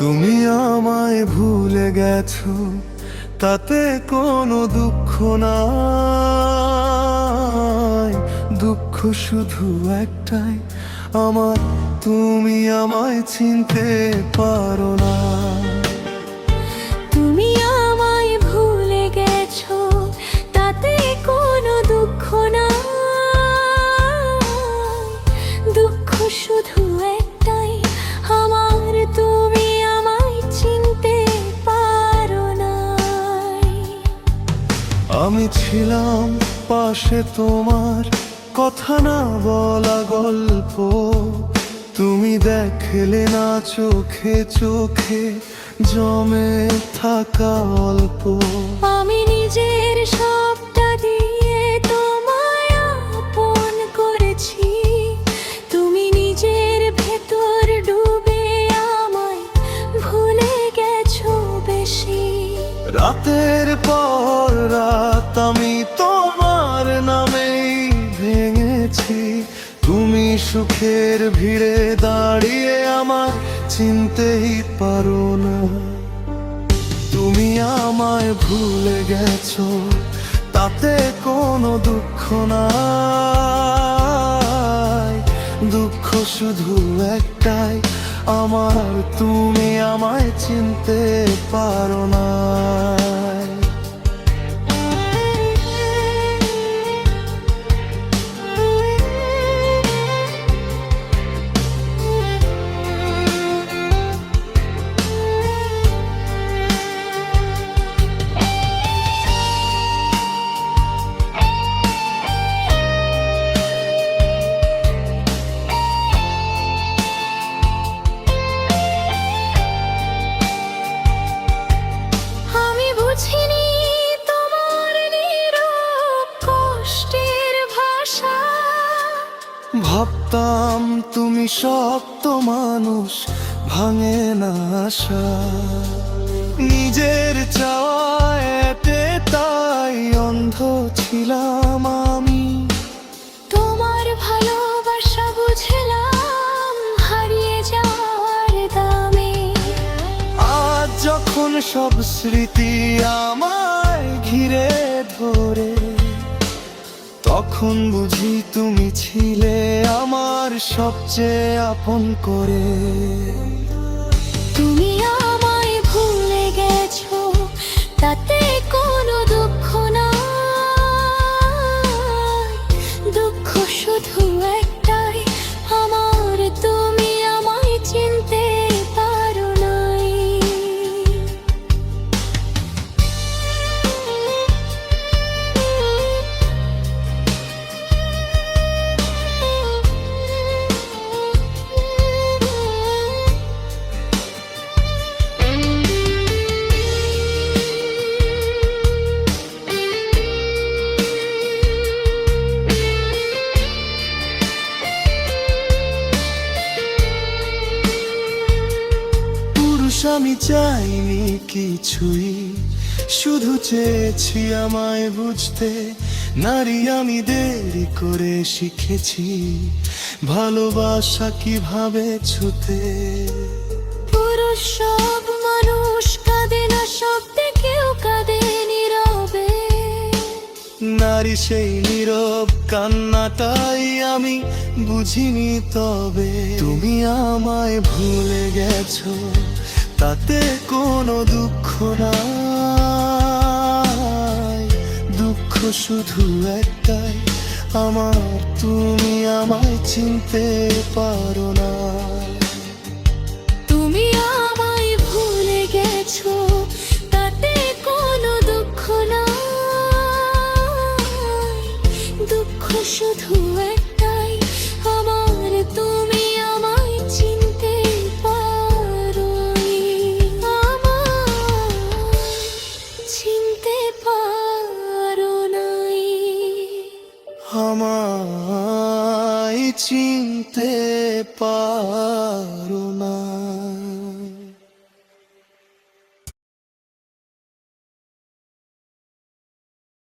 তুমি আমায় ভুলে গেছো, তাতে কোনো দুঃখ নাই। দুঃখ শুধু একটাই আমার, তুমি আমায় চিনতে পারো না। তুমি আমায় ভুলে গেছো, তাতে কোনো দুঃখ নাই। দুঃখ শুধু একটাই আমার, তুমি আমায় চিনতে পারো না। আমি ছিলাম পাশে তোমার, কথা না বলা গল্প তুমি দেখলে না চোখে চোখে জমে থাকা অল্প। আমি নিজের সবটা দিয়ে তোমায় আপন করেছি, তুমি নিজের ভেতর ডুবে আমায় ভুলে গেছো বেশি। রাতের পর রাত আমি তোমার নামেই ভেঙেছি, তুমি সুখের ভিড়ে দাঁড়িয়ে আমার চিনতেই পারো না। তুমি আমায় ভুলে গেছো, তাতে কোনো দুঃখ নাই। দুঃখ শুধু একটাই আমার, তুমি আমায় চিনতে পারো না। ভাবতাম তুমি শক্ত মানুষ, ভাঙে না আশা। নিজের চাওয়াতে তাই অন্ধ ছিলাম আমি। তোমার ভালোবাসা বুঝলাম হারিয়ে যাওয়ার দামে। আজ যখন সব স্মৃতি আমায় ঘিরে ধরে, তখন বুঝি তুমি ছিলে আমার সবচেয়ে আপন করে। তুমি আমায় ভুলে গেছো, তাতে কোনো দুঃখ নাই। দুঃখ শুধু একটাই আমার, তুমি আমায় চিনতে পারো নাই। আমি চাইনি কিছুই, শুধু চেয়েছি আমায় বুঝতে। নারী আমি দেরি করে শিখেছি ভালোবাসা কিভাবে ছুতে। পুরুষ সব মানুষ কাঁদে না শব্দে, কেউ কাঁদে নীরবে। নারী সেই নীরব কান্নাটাই আমি বুঝিনি তবে। তুমি আমায় ভুলে গেছো, তাতে কোনো দুঃখ নাই। দুঃখ শুধু একটাই আমার, তুমি আমায় চিনতে পারো না।